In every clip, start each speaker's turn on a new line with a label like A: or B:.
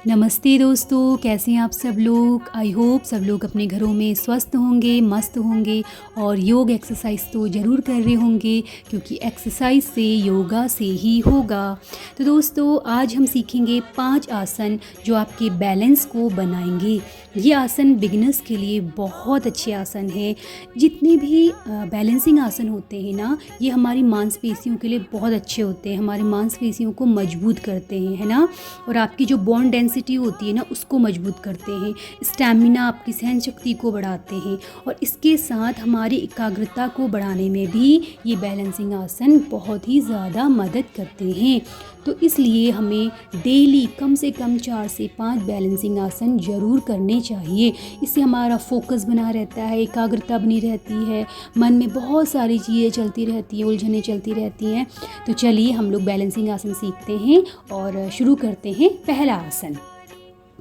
A: नमस्ते दोस्तों, कैसे हैं आप सब लोग। आई होप सब लोग अपने घरों में स्वस्थ होंगे, मस्त होंगे और योग एक्सरसाइज तो ज़रूर कर रहे होंगे, क्योंकि एक्सरसाइज से योगा से ही होगा। तो दोस्तों, आज हम सीखेंगे 5 आसन जो आपके बैलेंस को बनाएंगे। ये आसन बिगिनर्स के लिए बहुत अच्छे आसन है। जितने भी बैलेंसिंग आसन होते हैं ना, ये हमारी मांसपेशियों के लिए बहुत अच्छे होते हैं, हमारी मांसपेशियों को मजबूत करते हैं, है ना। और आपकी जो बोन डेंसिटी होती है ना, उसको मजबूत करते हैं, स्टैमिना, आपकी सहन शक्ति को बढ़ाते हैं और इसके साथ हमारी एकाग्रता को बढ़ाने में भी ये बैलेंसिंग आसन बहुत ही ज़्यादा मदद करते हैं। तो इसलिए हमें डेली कम से कम 4 से 5 बैलेंसिंग आसन ज़रूर करने चाहिए। इससे हमारा फोकस बना रहता है, एकाग्रता बनी रहती है, मन में बहुत सारी चीज़ें चलती रहती हैं, उलझनें चलती रहती हैं। तो चलिए हम लोग बैलेंसिंग आसन सीखते हैं और शुरू करते हैं पहला आसन।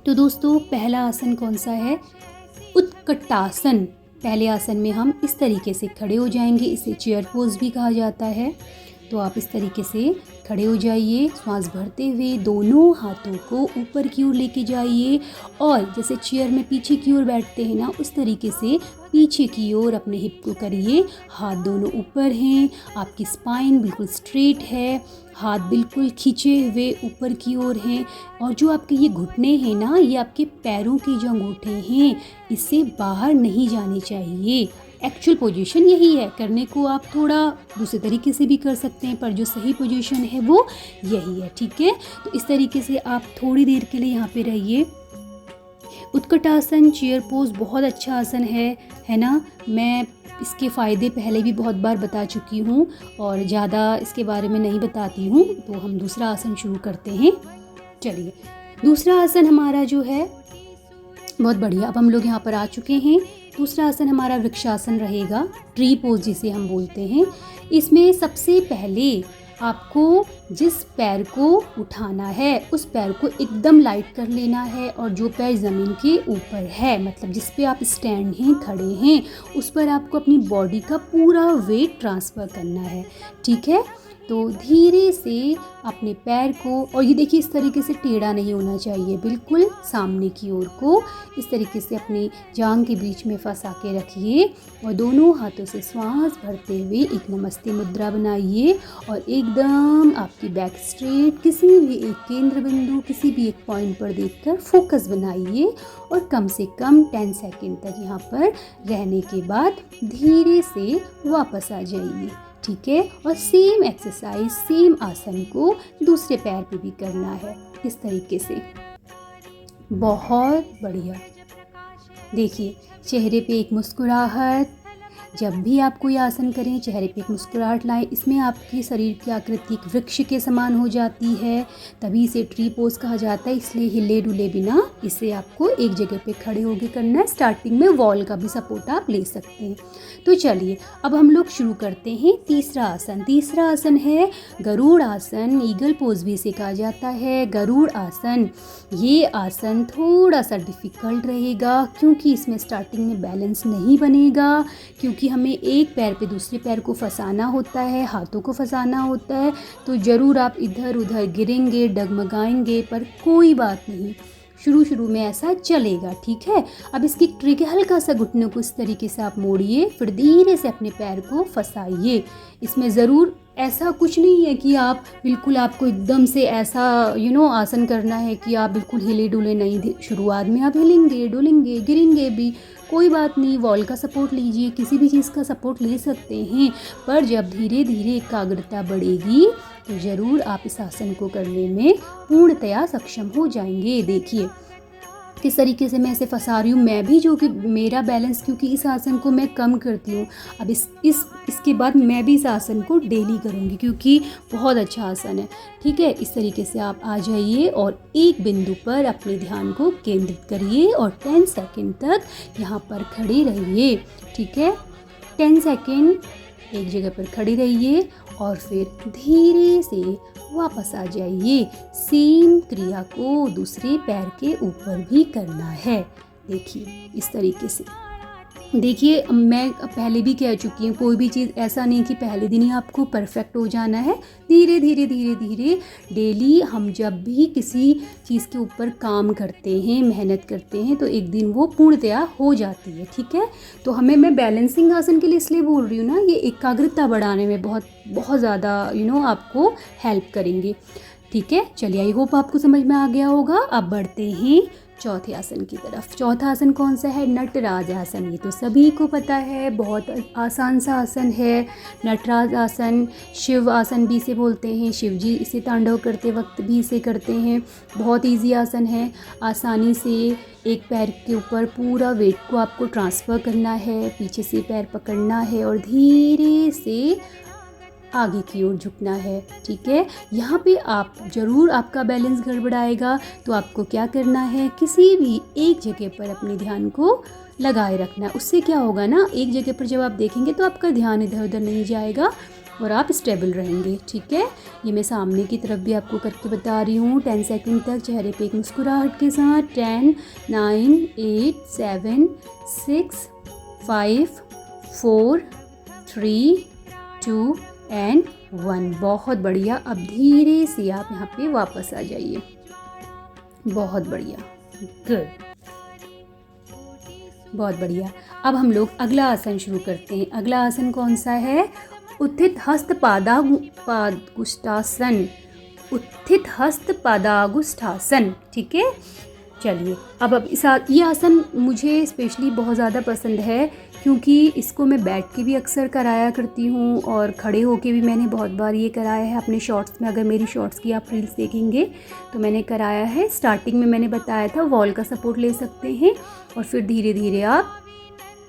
A: तो दोस्तों, पहला आसन कौन सा है? उत्कटासन। पहले आसन में हम इस तरीके से खड़े हो जाएंगे, इसे चेयर पोज भी कहा जाता है। तो आप इस तरीके से खड़े हो जाइए, श्वास भरते हुए दोनों हाथों को ऊपर की ओर लेके जाइए और जैसे चेयर में पीछे की ओर बैठते हैं ना, उस तरीके से पीछे की ओर अपने हिप को करिए। हाथ दोनों ऊपर हैं, आपकी स्पाइन बिल्कुल स्ट्रेट है, हाथ बिल्कुल खींचे हुए ऊपर की ओर हैं और जो आपके ये घुटने हैं ना, ये आपके पैरों के जो अंगूठे हैं, इससे बाहर नहीं जाने चाहिए। एक्चुअल पोजीशन यही है। करने को आप थोड़ा दूसरे तरीके से भी कर सकते हैं, पर जो सही पोजीशन है वो यही है, ठीक है। तो इस तरीके से आप थोड़ी देर के लिए यहाँ पे रहिए। उत्कटासन, चेयर पोज बहुत अच्छा आसन है ना। मैं इसके फ़ायदे पहले भी बहुत बार बता चुकी हूँ और ज़्यादा इसके बारे में नहीं बताती हूँ। तो हम दूसरा आसन शुरू करते हैं। चलिए, दूसरा आसन हमारा जो है बहुत बढ़िया। अब हम लोग यहाँ पर आ चुके हैं। दूसरा आसन हमारा वृक्षासन रहेगा, ट्री पोज जिसे हम बोलते हैं। इसमें सबसे पहले आपको जिस पैर को उठाना है, उस पैर को एकदम लाइट कर लेना है और जो पैर ज़मीन के ऊपर है, मतलब जिस पे आप स्टैंड हैं, खड़े हैं, उस पर आपको अपनी बॉडी का पूरा वेट ट्रांसफ़र करना है, ठीक है। तो धीरे से अपने पैर को, और ये देखिए इस तरीके से टेढ़ा नहीं होना चाहिए, बिल्कुल सामने की ओर को इस तरीके से अपनी जांघ के बीच में फंसा के रखिए और दोनों हाथों से श्वास भरते हुए एक नमस्ते मुद्रा बनाइए और एकदम आपकी बैक स्ट्रेट, किसी भी एक केंद्र बिंदु, किसी भी एक पॉइंट पर देखकर फोकस बनाइए और कम से कम 10 सेकेंड तक यहाँ पर रहने के बाद धीरे से वापस आ जाइए, ठीक है। और सेम एक्सरसाइज, सेम आसन को दूसरे पैर पे भी करना है, इस तरीके से। बहुत बढ़िया। देखिए, चेहरे पे एक मुस्कुराहट। जब भी आप कोई आसन करें, चेहरे पे एक मुस्कुराहट लाएं। इसमें आपके शरीर की आकृति एक वृक्ष के समान हो जाती है, तभी इसे ट्री पोज कहा जाता है। इसलिए हिले डुले बिना इसे आपको एक जगह पे खड़े होकर करना है। स्टार्टिंग में वॉल का भी सपोर्ट आप ले सकते हैं। तो चलिए, अब हम लोग शुरू करते हैं तीसरा आसन। तीसरा आसन है गरुड़ आसन, ईगल पोज भी इसे कहा जाता है। गरुड़ आसन, ये आसन थोड़ा सा डिफ़िकल्ट रहेगा क्योंकि इसमें स्टार्टिंग में बैलेंस नहीं बनेगा, क्योंकि हमें एक पैर पे दूसरे पैर को फंसाना होता है, हाथों को फंसाना होता है। तो ज़रूर आप इधर उधर गिरेंगे, डगमगाएंगे, पर कोई बात नहीं, शुरू में ऐसा चलेगा, ठीक है। अब इसकी ट्रिक है, हल्का सा घुटनों को इस तरीके से आप मोड़िए, फिर धीरे से अपने पैर को फंसाइए। इसमें ज़रूर ऐसा कुछ नहीं है कि आप बिल्कुल, आपको एकदम से ऐसा आसन करना है कि आप बिल्कुल हिले डुले नहीं। शुरुआत में आप हिलेंगे, डुलेंगे, गिरेंगे भी, कोई बात नहीं। वॉल का सपोर्ट लीजिए, किसी भी चीज़ का सपोर्ट ले सकते हैं, पर जब धीरे धीरे एकाग्रता बढ़ेगी तो ज़रूर आप इस आसन को करने में पूर्णतया सक्षम हो जाएंगे। देखिए किस तरीके से मैं इसे फंसा रही हूँ। मैं भी, जो कि मेरा बैलेंस, क्योंकि इस आसन को मैं कम करती हूँ। अब इसके बाद मैं भी इस आसन को डेली करूँगी क्योंकि बहुत अच्छा आसन है, ठीक है। इस तरीके से आप आ जाइए और एक बिंदु पर अपने ध्यान को केंद्रित करिए और 10 सेकेंड तक यहाँ पर खड़े रहिए, ठीक है। 10 सेकेंड एक जगह पर खड़े रहिए और फिर धीरे से वापस आ जाइए। सेम क्रिया को दूसरे पैर के ऊपर भी करना है। देखिए इस तरीके से। देखिए, मैं पहले भी कह चुकी हूँ, कोई भी चीज़ ऐसा नहीं कि पहले दिन ही आपको परफेक्ट हो जाना है। धीरे धीरे धीरे धीरे डेली हम जब भी किसी चीज़ के ऊपर काम करते हैं, मेहनत करते हैं, तो एक दिन वो पूर्णतया हो जाती है। ठीक है, तो मैं बैलेंसिंग आसन के लिए इसलिए बोल रही हूँ ना, ये एकाग्रता बढ़ाने में बहुत बहुत ज़्यादा आपको हेल्प करेंगे। ठीक है, चलिए, आई होप आपको समझ में आ गया होगा। अब बढ़ते हैं चौथे आसन की तरफ। चौथा आसन कौन सा है? नटराज आसन। ये तो सभी को पता है, बहुत आसान सा आसन है। नटराज आसन शिव आसन भी इसे बोलते हैं, शिव जी इसे तांडव करते वक्त भी इसे करते हैं। बहुत इजी आसन है। आसानी से एक पैर के ऊपर पूरा वेट को आपको ट्रांसफ़र करना है, पीछे से पैर पकड़ना है और धीरे से आगे की ओर झुकना है। ठीक है, यहाँ पे आप ज़रूर आपका बैलेंस गड़बड़ाएगा, तो आपको क्या करना है, किसी भी एक जगह पर अपने ध्यान को लगाए रखना है। उससे क्या होगा ना, एक जगह पर जब आप देखेंगे तो आपका ध्यान इधर उधर नहीं जाएगा और आप स्टेबल रहेंगे। ठीक है, ये मैं सामने की तरफ भी आपको करके बता रही हूँ। 10 सेकंड तक चेहरे पे एक मुस्कुराहट के साथ। 10, 9, 8, 7, 6, 5, 4, 3, 2 एंड 1। बहुत बढ़िया। अब धीरे से आप यहाँ पे वापस आ जाइए। बहुत बढ़िया, गुड, बहुत बढ़िया। अब हम लोग अगला आसन शुरू करते हैं। अगला आसन कौन सा है? उत्थित हस्त पादागुष्ठासन। उत्थित हस्त पादागुष्ठासन। ठीक है, चलिए, अब ये आसन मुझे स्पेशली बहुत ज़्यादा पसंद है, क्योंकि इसको मैं बैठ के भी अक्सर कराया करती हूँ और खड़े होके भी मैंने बहुत बार ये कराया है अपने शॉर्ट्स में। अगर मेरी शॉर्ट्स की आप रील्स देखेंगे तो मैंने कराया है। स्टार्टिंग में मैंने बताया था वॉल का सपोर्ट ले सकते हैं और फिर धीरे धीरे आप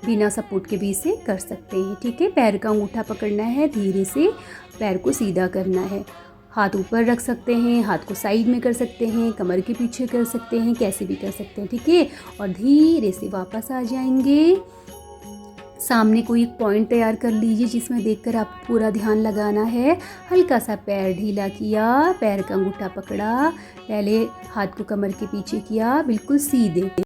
A: बिना सपोर्ट के भी इसे कर सकते हैं। ठीक है, पैर का अंगूठा पकड़ना है, धीरे से पैर को सीधा करना है। हाथ ऊपर रख सकते हैं, हाथ को साइड में कर सकते हैं, कमर के पीछे कर सकते हैं, कैसे भी कर सकते हैं। ठीक है, और धीरे से वापस आ जाएंगे। सामने कोई एक पॉइंट तैयार कर लीजिए जिसमें देखकर आपको पूरा ध्यान लगाना है। हल्का सा पैर ढीला किया, पैर का अंगूठा पकड़ा, पहले हाथ को कमर के पीछे किया, बिल्कुल सीधे।